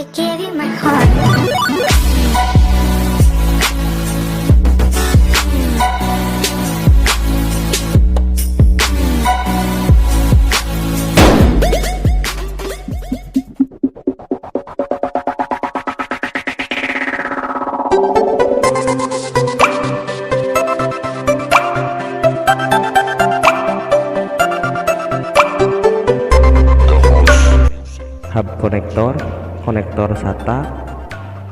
I gave you my heart. Hub konektor, konektor SATA,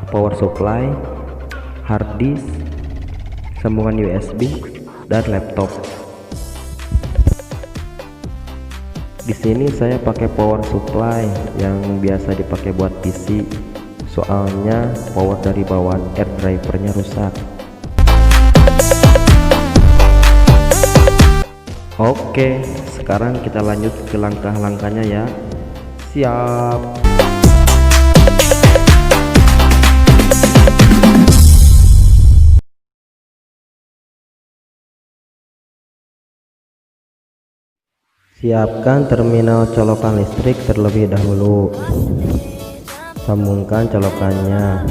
power supply, hard disk, sambungan USB, dan laptop. Di sini saya pakai power supply yang biasa dipakai buat PC, soalnya power dari bawaan air drivernya rusak. Oke, sekarang kita lanjut ke langkah-langkahnya ya. Siap. Siapkan terminal colokan listrik terlebih dahulu. Sambungkan colokannya.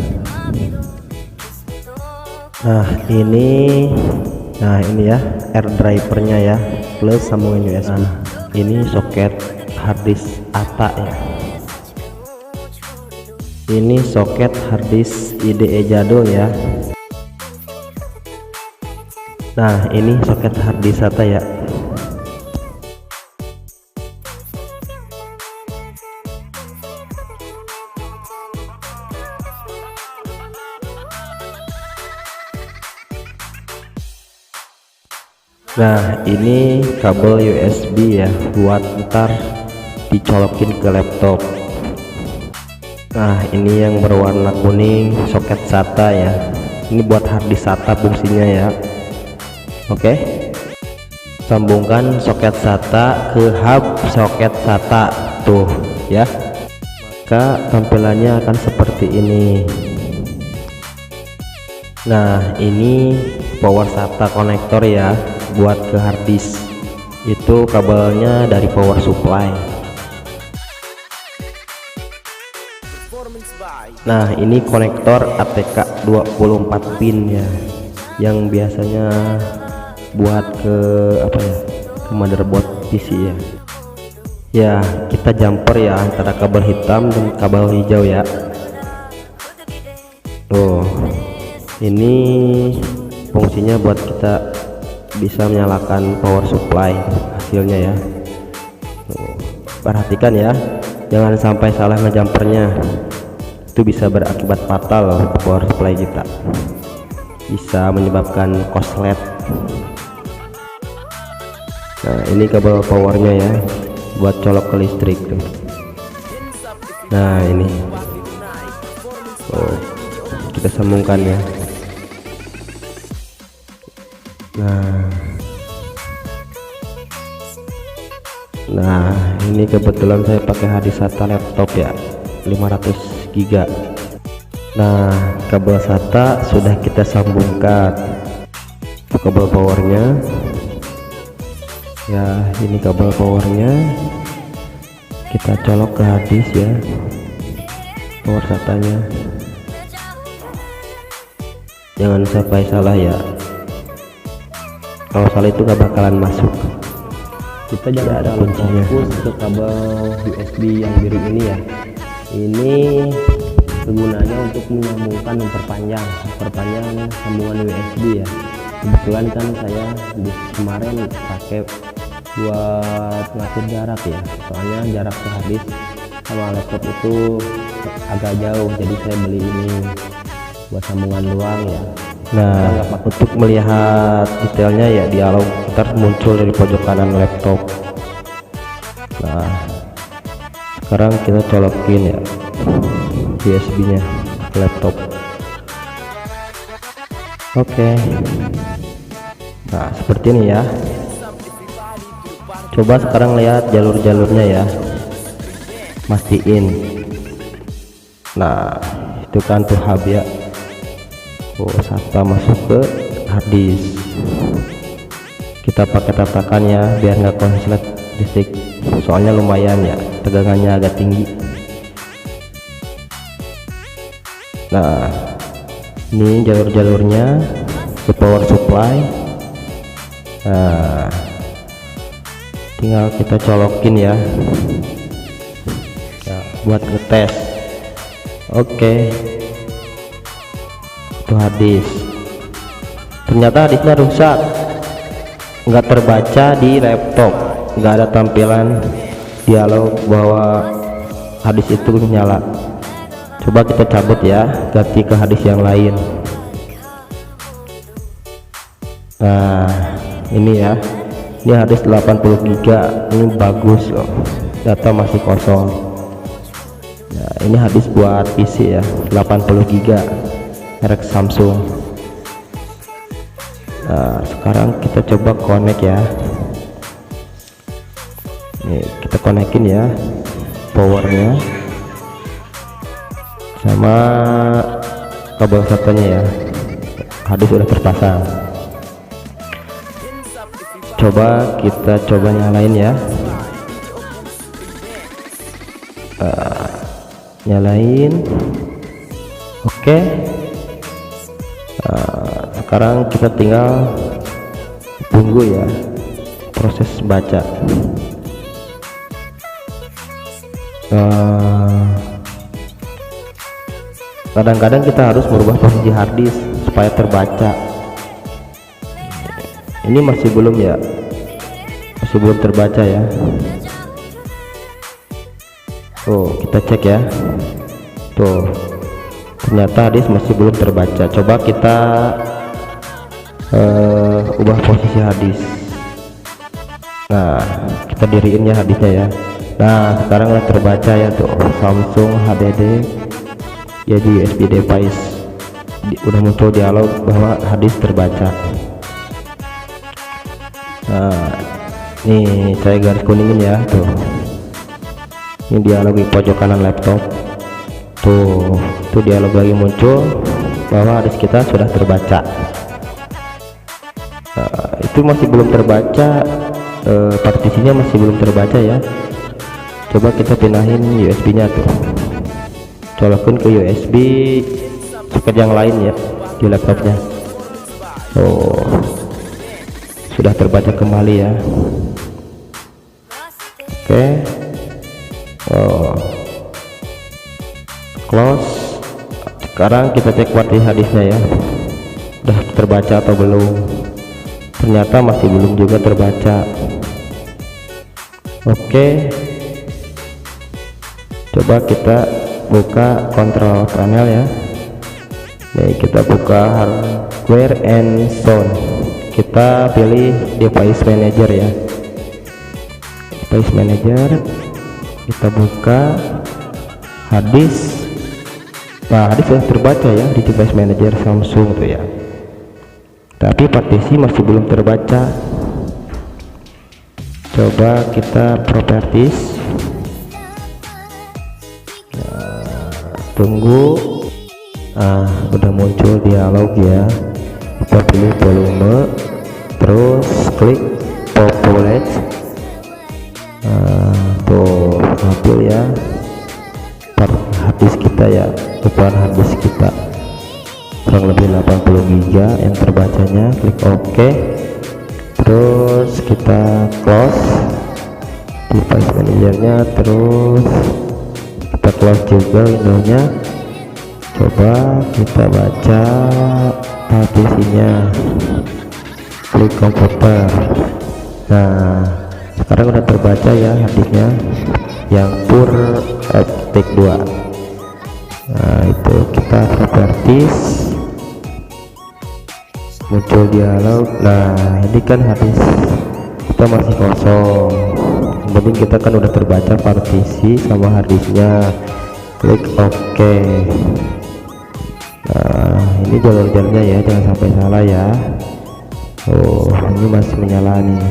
Nah ini ya air drivernya ya, plus sambungan USB. Ini soket harddisk ATA ya. Ini soket harddisk IDE jadul ya. Nah ini soket harddisk SATA ya. Nah ini kabel USB ya, buat ntar dicolokin ke laptop. Nah ini yang berwarna kuning soket SATA ya, ini buat harddisk SATA fungsinya ya. Oke, sambungkan soket SATA ke hub soket SATA tuh ya, maka tampilannya akan seperti ini. Nah ini power SATA konektor ya, buat ke harddisk. Itu kabelnya dari power supply. Nah ini konektor ATK 24 pin ya, yang biasanya buat ke ke motherboard PC ya. Ya kita jumper ya antara kabel hitam dan kabel hijau ya. Tuh ini fungsinya buat kita bisa menyalakan power supply hasilnya ya. Perhatikan ya, jangan sampai salah ngejumpernya, itu bisa berakibat fatal untuk power supply kita, bisa menyebabkan korslet. Nah ini kabel powernya ya, buat colok ke listrik tuh. Nah ini kita sambungkan ya. Nah ini kebetulan saya pakai harddisk SATA laptop ya, 500 GB. Nah kabel SATA sudah kita sambungkan, kabel powernya ya, ini kabel powernya kita colok ke harddisk ya, power SATA-nya. Jangan sampai salah ya, kalau salah itu gak bakalan masuk. Kita jangan terlalu fokus ke kabel USB yang biru ini ya. Ini kegunaannya untuk menyambungkan, memperpanjang sambungan USB ya. Kebetulan kan saya kemarin pakai buat ngatur jarak ya, soalnya jarak ke harddisk sama laptop itu agak jauh, jadi saya beli ini buat sambungan doang ya. Nah untuk melihat detailnya ya, dialog ntar muncul dari pojok kanan laptop. Nah sekarang kita colokin ya USB nya ke laptop. Oke. Nah seperti ini ya. Coba sekarang lihat jalur-jalurnya ya, mastiin. Nah itu kan tuh hub ya. SATA masuk ke harddisk. Kita pakai tatakan ya, biar nggak konslet listrik, soalnya lumayan ya, tegangannya agak tinggi. Nah, ini jalur-jalurnya ke power supply. Nah, tinggal kita colokin ya, buat ngetes. Oke, itu hadis. Ternyata hadisnya rusak, nggak terbaca di laptop, nggak ada tampilan dialog bahwa hadis itu nyala. Coba kita cabut ya, ganti ke hadis yang lain. Nah, ini ya, ini hadis 80 GB, ini bagus loh, data masih kosong. Nah, ini hadis buat PC ya, 80 GB, merek Samsung. Nah, sekarang kita coba connect ya. Nih, kita konekin ya powernya sama kabel satunya ya. Hadis sudah terpasang. Coba kita nyalain ya. Nyalain. Oke. Sekarang kita tinggal tunggu ya proses baca. Kadang-kadang kita harus merubah posisi harddisk supaya terbaca. Ini masih belum ya, masih belum terbaca ya. Tuh, kita cek ya. Tuh, ternyata harddisk masih belum terbaca. Coba kita ubah posisi harddisk. Nah, kita diriin ya harddisknya ya. Nah, sekarang udah terbaca ya tuh, Samsung HDD ya di USB device. Udah muncul dialog bahwa harddisk terbaca. Nah, nih saya garis kuningin ya tuh, ini dialog di pojok kanan laptop. Tuh dialog lagi muncul bahwa harddisk kita sudah terbaca. Nah, itu masih belum terbaca, partisinya masih belum terbaca ya. Coba kita pindahin USB nya tuh, colokin ke USB soket yang lain ya di laptopnya. Oh, sudah terbaca kembali ya. Oke. Oh, close. Sekarang kita cek partisi harddisknya ya, udah terbaca atau belum. Ternyata masih belum juga terbaca. Oke, coba kita buka control panel ya. Nih, kita buka hardware and sound. Kita pilih device manager ya, device manager. Kita buka harddisk. Nah, harddisk sudah terbaca ya di device manager Samsung tuh ya, tapi partisi masih belum terbaca. Coba kita properties. Tunggu. Udah muncul dialog ya. Kita pilih volume, terus klik populate. Tuh muncul ya harddisk kita ya, ukuran harddisk kita kurang lebih 80 GB yang terbacanya. Klik OK, terus kita close device manajernya, terus kita close juga windownya. Coba kita baca partisinya, klik komputer. Nah, sekarang udah terbaca ya harddisknya yang pur F-Take 2. Nah, itu kita properties, muncul dialog. Nah, ini kan harddisk kita masih kosong, yang penting kita kan udah terbaca partisi sama harddisknya. Klik OK. Nah, ini jalur-jalurnya ya, jangan sampai salah ya. Oh, ini masih menyala nih,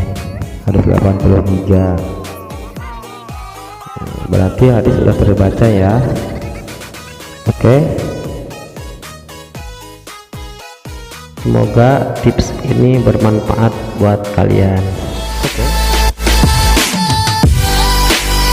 harus 80 GB, berarti harddisk sudah terbaca ya. Oke, semoga tips ini bermanfaat buat kalian.